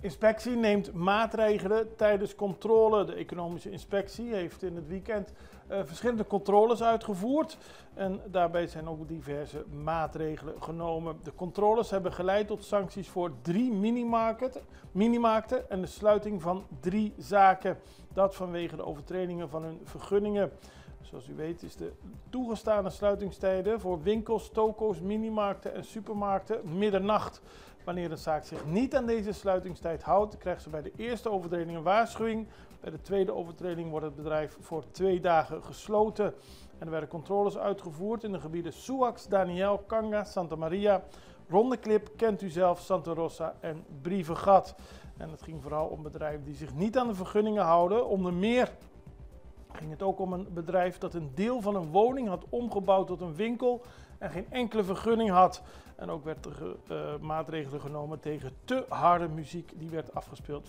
Inspectie neemt maatregelen tijdens controle. De economische inspectie heeft in het weekend verschillende controles uitgevoerd. En daarbij zijn ook diverse maatregelen genomen. De controles hebben geleid tot sancties voor 3 minimarkten en de sluiting van 3 zaken. Dat vanwege de overtredingen van hun vergunningen. Zoals u weet is de toegestane sluitingstijden voor winkels, toko's, minimarkten en supermarkten middernacht. Wanneer een zaak zich niet aan deze sluitingstijd houdt, krijgt ze bij de eerste overtreding een waarschuwing. Bij de tweede overtreding wordt het bedrijf voor 2 dagen gesloten. En er werden controles uitgevoerd in de gebieden Suax, Daniel, Kanga, Santa Maria, Rondeklip, Kent u zelf, Santa Rosa en Brievengat. En het ging vooral om bedrijven die zich niet aan de vergunningen houden. Onder meer ging het ook om een bedrijf dat een deel van een woning had omgebouwd tot een winkel en geen enkele vergunning had. En ook werd er maatregelen genomen tegen te harde muziek die werd afgespeeld